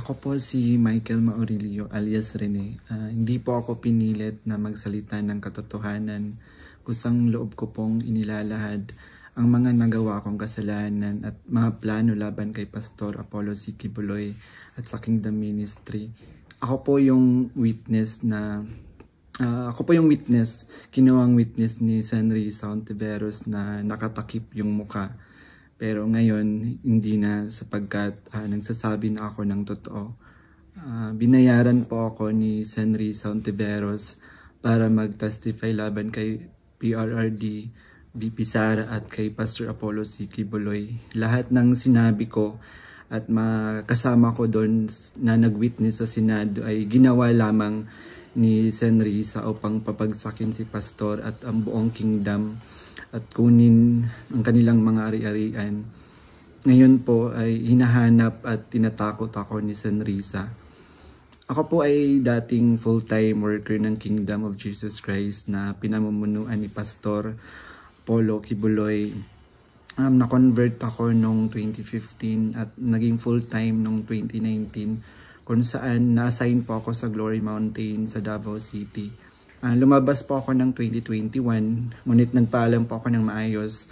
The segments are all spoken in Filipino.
Ako po si Michael Maurilio alias Rene. Hindi po ako pinilit na magsalita ng katotohanan. Kusang loob ko pong inilalahad ang mga nagawa kong kasalanan at mga plano laban kay Pastor Apollo C. Quiboloy at sa Kingdom Ministry. Ako po yung witness, kinuwang witness ni Senry Sauntiveros na nakatakip yung muka. Pero ngayon, hindi na sapagkat nagsasabi na ako ng totoo. Binayaran po ako ni Senry Sauntiveros para mag-testify laban kay PRRD, VP Sara at kay Pastor Apollo C. Quiboloy. Lahat ng sinabi ko at kasama ko doon na nag-witness sa Senado ay ginawa lamang ni Senry sa upang papagsakin si Pastor at ang buong kingdom at kunin ang kanilang mga ari-arian. Ngayon po ay hinahanap at tinatakot ako ni Senrisa. Ako po ay dating full-time worker ng Kingdom of Jesus Christ na pinamumunuan ni Pastor Apollo Quiboloy. Na-convert ako noong 2015 at naging full-time noong 2019 kung saan na-assign po ako sa Glory Mountain sa Davao City. Lumabas po ako ng 2021, ngunit nagpaalam po ako ng maayos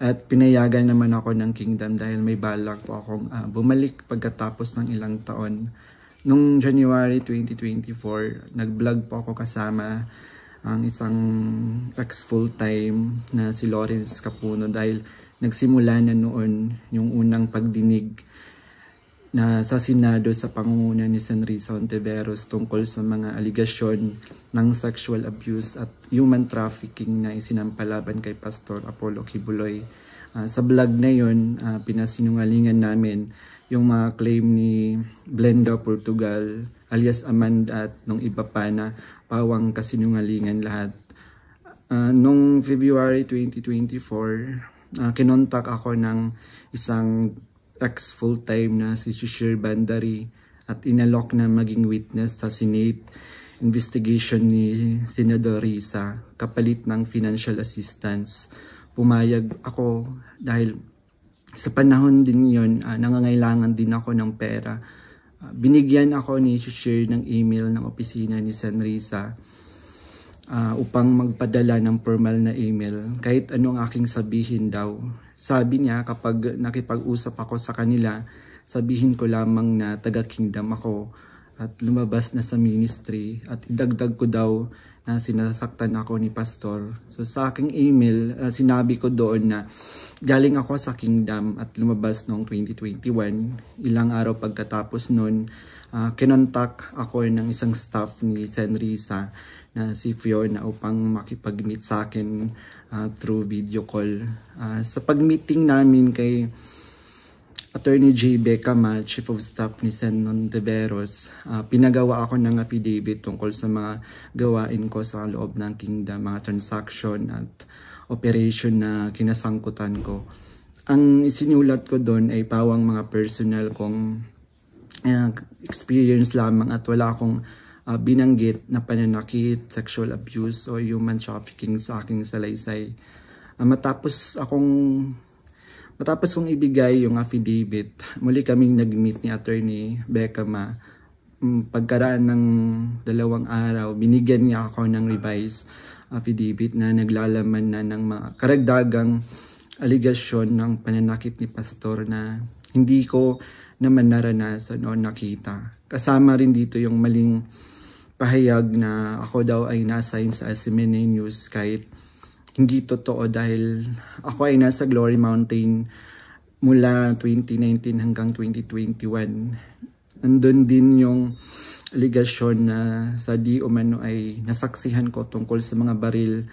at pinayagan naman ako ng Kingdom dahil may balak po akong bumalik pagkatapos ng ilang taon. Noong January 2024, nag-vlog po ako kasama ang isang ex-full-time na si Lawrence Capuno dahil nagsimula na noon yung unang pagdinig na sa Senado sa pangunguna ni Senry Sauntiveros tungkol sa mga aligasyon ng sexual abuse at human trafficking na isinampalaban kay Pastor Apollo Quiboloy. Sa vlog na yun, pinasinungalingan namin yung mga claim ni Blenda Portugal alias Amanda at nung iba pa na pawang kasinungalingan lahat. Noong February 2024, kinontak ako ng isang ex-full-time na si Shishir Bandari at inalok na maging witness sa Senate investigation ni Senador Risa kapalit ng financial assistance. Pumayag ako dahil sa panahon din yon nangangailangan din ako ng pera. Binigyan ako ni Shishir ng email ng opisina ni Sen Risa upang magpadala ng formal na email kahit ano ang aking sabihin daw. Sabi niya kapag nakipag-usap ako sa kanila, sabihin ko lamang na taga-kingdom ako at lumabas na sa ministry at idagdag ko daw na sinasaktan ako ni Pastor. So sa aking email, sinabi ko doon na galing ako sa kingdom at lumabas noong 2021. Ilang araw pagkatapos noon, kinontak ako ng isang staff ni Sen Risa na si Fiona upang makipag-meet sa akin through video call. Sa pag-meeting namin kay Attorney J. Becama, Chief of Staff ni Sen Sauntiveros, pinagawa ako ng affidavit tungkol sa mga gawain ko sa loob ng kingdom, mga transaction at operation na kinasangkutan ko. Ang isinulat ko doon ay pawang mga personal kong experience lamang at wala akong binanggit na pananakit, sexual abuse o human trafficking sa aking salaysay. Matapos kong ibigay yung affidavit, muli kaming nag-meet ni Attorney Becama. Pagkaraan ng 2 araw, binigyan niya ako ng revised affidavit na naglalaman na ng mga karagdagang aligasyon ng pananakit ni Pastor na hindi ko naman naranasan o nakita. Kasama rin dito yung maling pahayag na ako daw ay na-assign sa SMNA News kahit hindi totoo dahil ako ay nasa Glory Mountain mula 2019 hanggang 2021. Nandun din yung aligasyon na sa di umano ay nasaksihan ko tungkol sa mga baril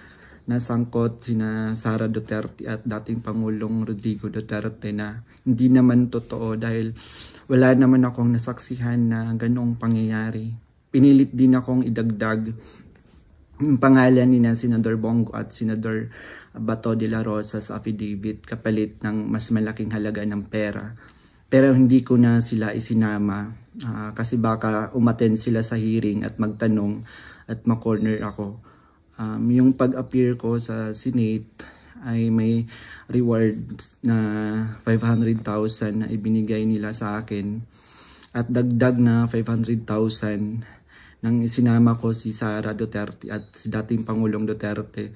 na sangkot sina Sara Duterte at dating Pangulong Rodrigo Duterte na hindi naman totoo dahil wala naman akong nasaksihan na ganong pangyayari. Pinilit din akong idagdag yung pangalan ni Senador Bongo at Senador Bato de la Rosa sa affidavit kapalit ng mas malaking halaga ng pera. Pero hindi ko na sila isinama kasi baka umattend sila sa hearing at magtanong at ma-corner ako. Yung pag-appear ko sa Senate ay may reward na 500,000 na ibinigay nila sa akin. at dagdag na 500,000 nang isinama ko si Sara Duterte at si dating Pangulong Duterte.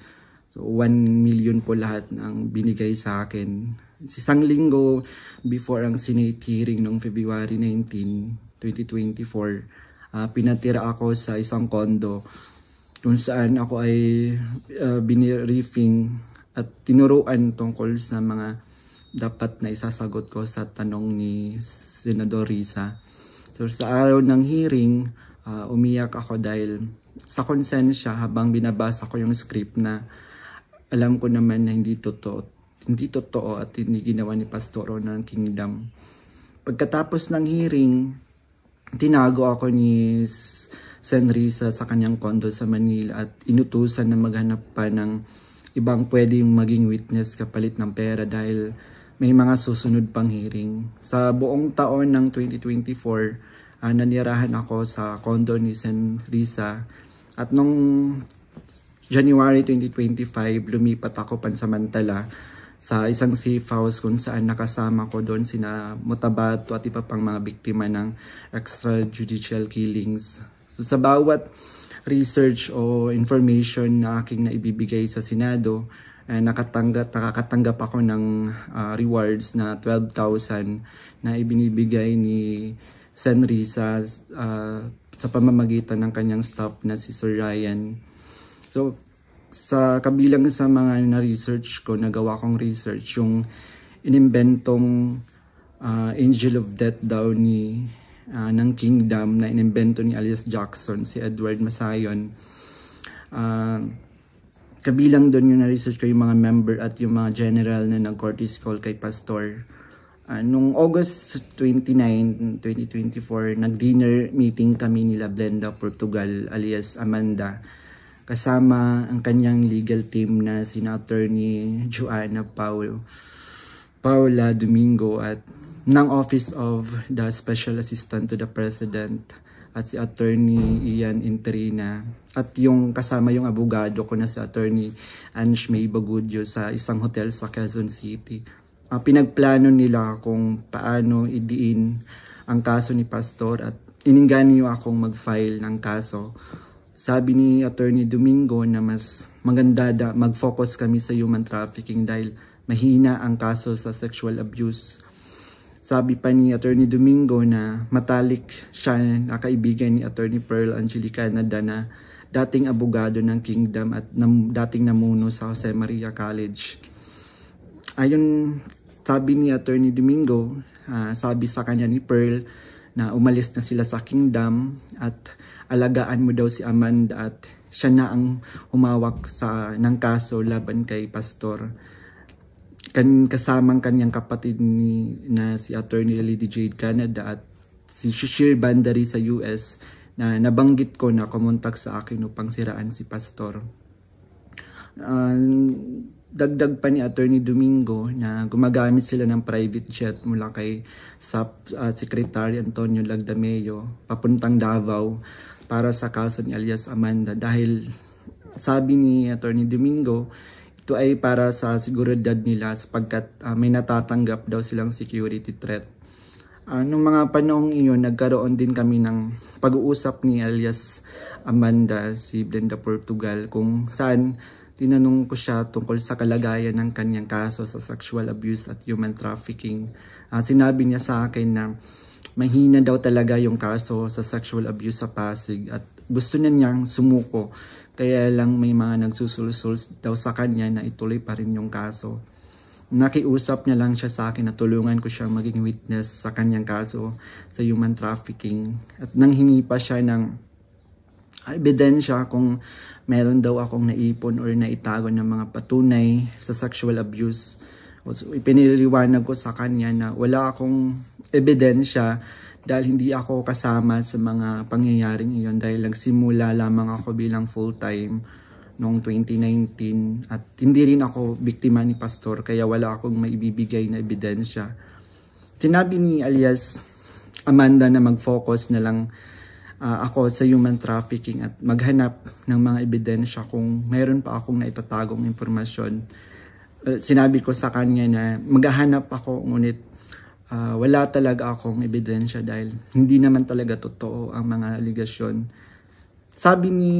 So 1 million po lahat ang binigay sa akin. Isang linggo before ang Senate hearing noong February 19, 2024, pinatira ako sa isang condo kung saan ako ay biniriefing at tinuruan tungkol sa mga dapat na isasagot ko sa tanong ni Senador Risa. So sa araw ng hearing, umiyak ako dahil sa konsensya habang binabasa ko yung script na alam ko naman na hindi totoo at hindi ginawa ni Pastoro ng Kingdom. Pagkatapos ng hearing, tinago ako ni Sen Risa sa kanyang condo sa Manila at inutusan na maghanap pa ng ibang pwedeng maging witness kapalit ng pera dahil may mga susunod pang hearing. Sa buong taon ng 2024, nanirahan ako sa condo ni Sen Risa at nung January 2025, lumipat ako pansamantala sa isang safe house kung saan nakasama ko doon sina Mutabato at iba pang mga biktima ng extrajudicial killings. So sa bawat research o information na aking naibibigay sa Senado, nakakatanggap ako ng rewards na 12,000 na ibinibigay ni Sen Risa sa pamamagitan ng kanyang staff na si Sir Ryan. So sa kabilang sa mga na-research ko, nagawa kong research yung inimbentong Angel of Death daw ng Kingdom na inimbento ni alias Jackson, si Edward Masayon. Kabilang doon yung na-research ko yung mga member at yung mga general na nag-courtesy call kay Pastor. Nung August 29, 2024, nag-dinner meeting kami nila Blenda Portugal alias Amanda. Kasama ang kanyang legal team na sina Attorney Joanna Paula Domingo at ng Office of the Special Assistant to the President at si Attorney Ian Interina at yung kasama yung abogado ko na si Attorney Ange May Bagudyo sa isang hotel sa Quezon City. Pinagplano nila kung paano idiin ang kaso ni Pastor at ininganyo akong mag-file ng kaso. Sabi ni Attorney Domingo na mas maganda mag-focus kami sa human trafficking dahil mahina ang kaso sa sexual abuse. Sabi pa ni Attorney Domingo na matalik siya na kaibigan ni Attorney Pearl Angelica Canada na dating abogado ng Kingdom at dating namuno sa Jose Maria College. Ayon sabi ni Attorney Domingo, sabi sa kanya ni Pearl na umalis na sila sa Kingdom at alagaan mo daw si Amanda at siya na ang humawak ng kaso laban kay Pastor. Kasamang kanyang kapatid na si Attorney Lady Jade Canada at si Shishir Bandari sa US na nabanggit ko na kumontak sa akin upang siraan si Pastor. Dagdag pa ni Attorney Domingo na gumagamit sila ng private jet mula kay Secretary Antonio Lagdameo papuntang Davao para sa kaso ni alias Amanda dahil sabi ni Attorney Domingo ito ay para sa seguridad nila sapagkat may natatanggap daw silang security threat. Nung mga panahong iyon, nagkaroon din kami ng pag-uusap ni alias Amanda, si Blenda Portugal, kung saan tinanong ko siya tungkol sa kalagayan ng kanyang kaso sa sexual abuse at human trafficking. Sinabi niya sa akin na mahina daw talaga yung kaso sa sexual abuse sa Pasig at gusto na niyang sumuko. Kaya lang may mga nagsusulsul daw sa kanya na ituloy pa rin yung kaso. Nakiusap niya lang siya sa akin na tulungan ko siyang maging witness sa kanyang kaso sa human trafficking. At nanghingi pa siya ng ebidensya kung meron daw akong naipon or naitago ng mga patunay sa sexual abuse. So, ipiniliwanag ko sa kanya na wala akong ebidensya dahil hindi ako kasama sa mga pangyayaring iyon dahil nagsimula lamang ako bilang full-time noong 2019 at hindi rin ako biktima ni Pastor kaya wala akong maibibigay na ebidensya. Sinabi ni alias Amanda na mag-focus na lang ako sa human trafficking at maghanap ng mga ebidensya kung mayroon pa akong naitatagong impormasyon. Sinabi ko sa kanya na maghahanap ako ngunit wala talaga akong ebidensya dahil hindi naman talaga totoo ang mga aligasyon. Sabi ni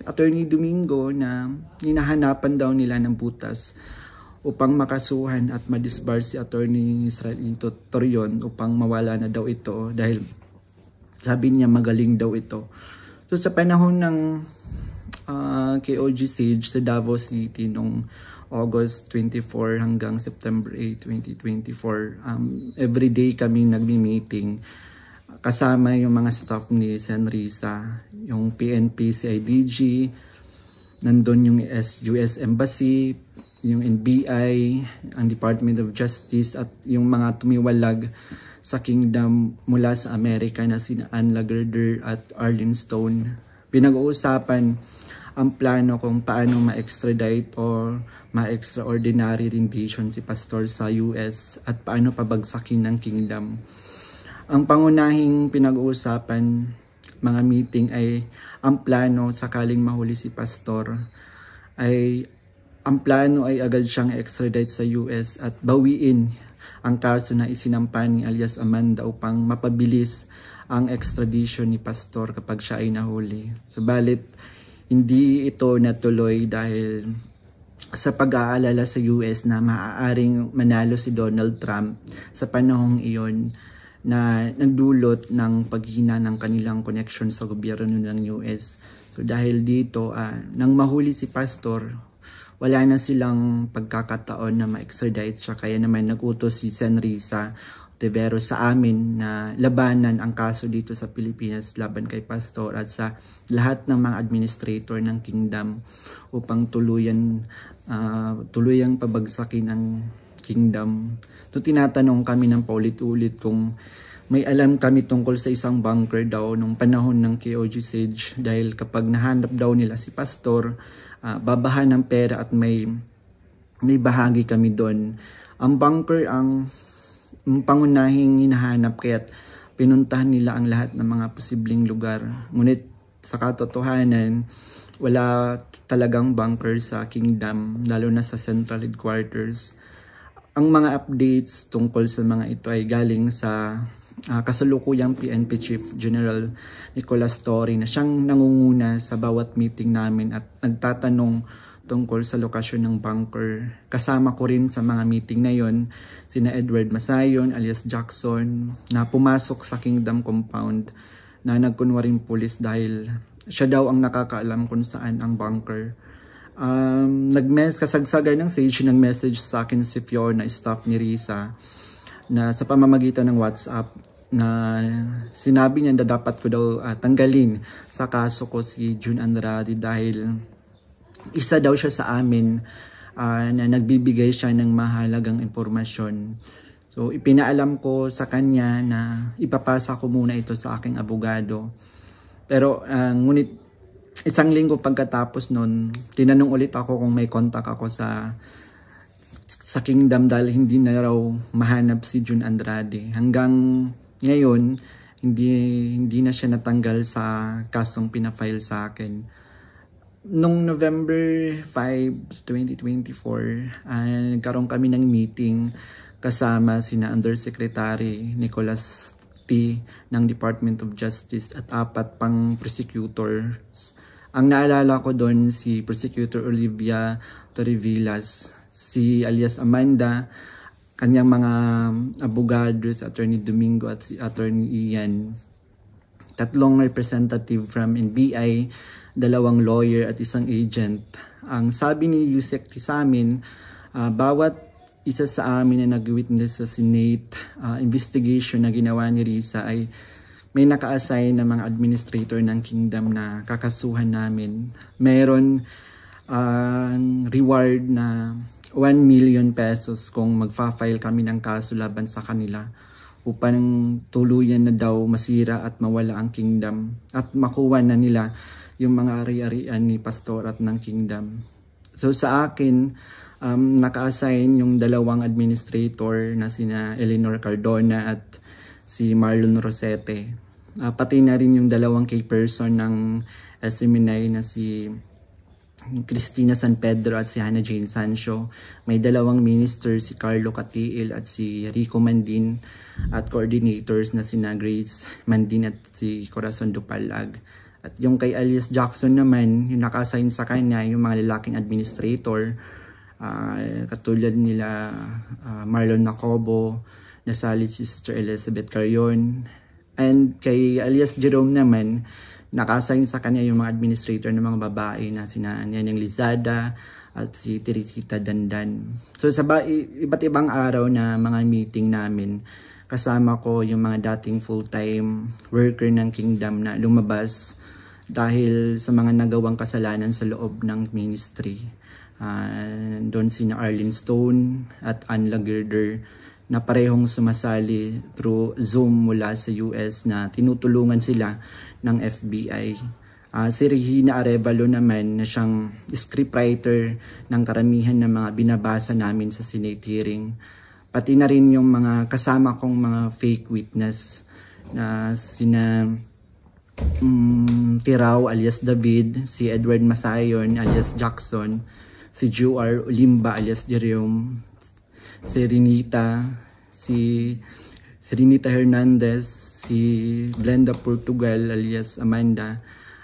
Attorney Domingo na hinahanapan daw nila ng butas upang makasuhan at madisbar si Attorney Israelito Torion upang mawala na daw ito dahil sabi niya magaling daw ito. So sa panahon ng KOG Sage sa Davao City noong August 24 hanggang September 8, 2024, everyday kami nagmi-meeting kasama yung mga staff ni Sen. Risa, yung PNP, CIDG, nandun yung US Embassy, yung NBI, ang Department of Justice at yung mga tumiwalag sa kingdom mula sa Amerika na sina Ann Lagerder at Arlene Stone. Pinag-uusapan ang plano kung paano ma-extradite o ma-extraordinary rendition si Pastor sa US at paano pabagsakin ng kingdom. Ang pangunahing pinag-uusapan mga meeting ay ang plano sakaling mahuli si Pastor ay ang plano ay agad siyang extradite sa US at bawiin ang kaso na isinampa ni alias Amanda upang mapabilis ang extradition ni Pastor kapag siya ay nahuli. Subalit hindi ito natuloy dahil sa pag-aalala sa US na maaaring manalo si Donald Trump sa panahong iyon na nagdulot ng paghina ng kanilang connection sa gobyerno ng US. So dahil dito, nang mahuli si Pastor, wala na silang pagkakataon na ma-extradite siya. Kaya naman nagutos si Sen. Risa Ontiveros sa amin na labanan ang kaso dito sa Pilipinas laban kay Pastor at sa lahat ng mga administrator ng kingdom upang tuluyang pabagsakin ang kingdom. So tinatanong kami ng paulit-ulit kung may alam kami tungkol sa isang bunker daw nung panahon ng KOG Sage dahil kapag nahanap daw nila si Pastor, babahan ng pera at may bahagi kami doon. Ang bunker ang pangunahing hinahanap kaya't pinuntahan nila ang lahat ng mga posibleng lugar. Ngunit sa katotohanan, wala talagang bunker sa kingdom, lalo na sa central headquarters. Ang mga updates tungkol sa mga ito ay galing sa kasalukuyang PNP Chief General Nicolas Torre na siyang nangunguna sa bawat meeting namin at nagtatanong tungkol sa lokasyon ng bunker. Kasama ko rin sa mga meeting na yon sina Edward Masayon alias Jackson na pumasok sa Kingdom Compound na nagkunwaring pulis dahil siya daw ang nakakaalam kung saan ang bunker. Kasagsagan ng Sage ng message sa akin si Fiona, staff ni Risa, na sa pamamagitan ng WhatsApp na sinabi niya na dapat ko daw tanggalin sa kaso ko si June Andrade dahil isa daw siya sa amin na nagbibigay siya ng mahalagang impormasyon. So ipinaalam ko sa kanya na ipapasa ko muna ito sa aking abogado. Pero ngunit isang linggo pagkatapos nun, tinanong ulit ako kung may contact ako sa kingdom dahil hindi na raw mahanap si June Andrade. Hanggang ngayon, hindi na siya natanggal sa kasong pinafile sa akin. Noong November 5, 2024, nagkaroon kami ng meeting kasama sina Undersecretary Nicolas T. ng Department of Justice at 4 pang prosecutors. Ang naalala ko doon si Prosecutor Olivia Torrevillas, si alias Amanda, kanyang mga abogado, si Attorney Domingo at si Attorney Ian, 3 representative from NBI, 2 lawyer at 1 agent. Ang sabi ni Yusek sa amin, bawat isa sa amin na nag-witness sa Senate investigation na ginawa ni Risa ay may naka-assign na mga administrator ng kingdom na kakasuhan namin. Meron reward na 1 million pesos kung magfa-file kami ng kaso laban sa kanila upang tuluyan na daw masira at mawala ang kingdom at makuha na nila yung mga ari-arian ni Pastor at ng kingdom. So sa akin, naka-assign yung 2 administrator na sina Eleanor Cardona at si Marlon Rosete. Pati na rin yung 2 key person ng SMNI na si Cristina San Pedro at si Hannah Jane Sancho. May dalawang minister, si Carlo Catiil at si Rico Mandin, at coordinators na sina Grace Mandin at si Corazon Dupalag. At yung kay Alias Jackson naman, yung naka-assign sa kanya, yung mga lalaking administrator, katulad nila Marlon Nacobo, nasali si Sister Elizabeth Carion. And kay Alias Jerome naman, naka-assign sa kanya yung mga administrator ng mga babae na sina Neneng Lizada at si Teresita Dandan. So sa iba't ibang araw na mga meeting namin, kasama ko yung mga dating full-time worker ng Kingdom na lumabas dahil sa mga nagawang kasalanan sa loob ng ministry. Doon sina Arlene Stone at Ann Lagerder na parehong sumasali through Zoom mula sa US na tinutulungan sila ng FBI. Si Regina Arevalo naman na siyang scriptwriter ng karamihan ng mga binabasa namin sa Senate hearing. Pati na rin yung mga kasama kong mga fake witness na sina Tirao alias David, si Edward Masayon alias Jackson, si Juar Olimba alias Jerome, si Renita Hernandez, si Glenda Portugal alias Amanda,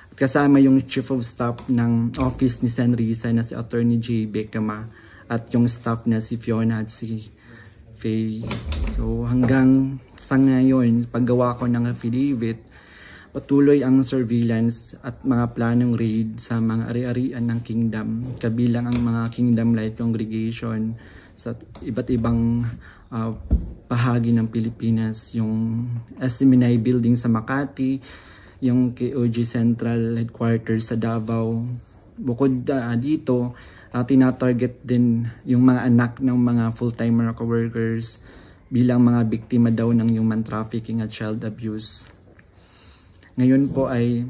at kasama yung Chief of Staff ng Office ni San Risa na si Attorney J. Becama, at yung staff na si Fiona at si Faye. So hanggang sa ngayon, paggawa ko ng affidavit, patuloy ang surveillance at mga planong raid sa mga ari-arian ng Kingdom, kabilang ang mga Kingdom Light Congregation sa iba't ibang bahagi ng Pilipinas, yung SMNI building sa Makati, yung KOG Central Headquarters sa Davao. Bukod dito, tinatarget din yung mga anak ng mga full-time workers bilang mga biktima daw ng human trafficking at child abuse. Ngayon po ay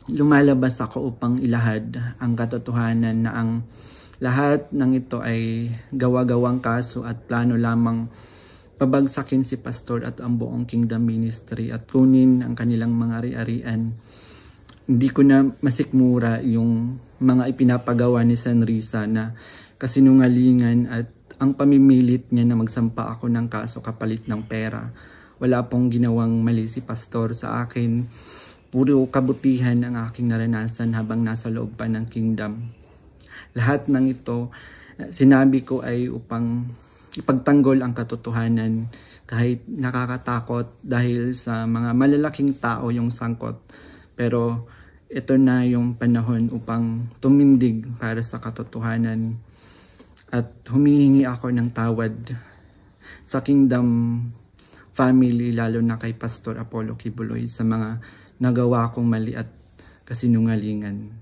lumalabas ako upang ilahad ang katotohanan na ang lahat ng ito ay gawa-gawang kaso at plano lamang pabagsakin si Pastor at ang buong Kingdom Ministry at kunin ang kanilang mga ari-arian. Hindi ko na masikmura yung mga ipinapagawa ni San Risa na kasinungalingan at ang pamimilit niya na magsampa ako ng kaso kapalit ng pera. Wala pong ginawang mali si Pastor sa akin. Puro kabutihan ang aking naranasan habang nasa loob pa ng Kingdom. Lahat ng ito, sinabi ko ay upang ipagtanggol ang katotohanan kahit nakakatakot dahil sa mga malalaking tao yung sangkot. Pero ito na yung panahon upang tumindig para sa katotohanan at humihingi ako ng tawad sa Kingdom family, lalo na kay Pastor Apollo Kibuloy sa mga nagawa kong mali at kasinungalingan.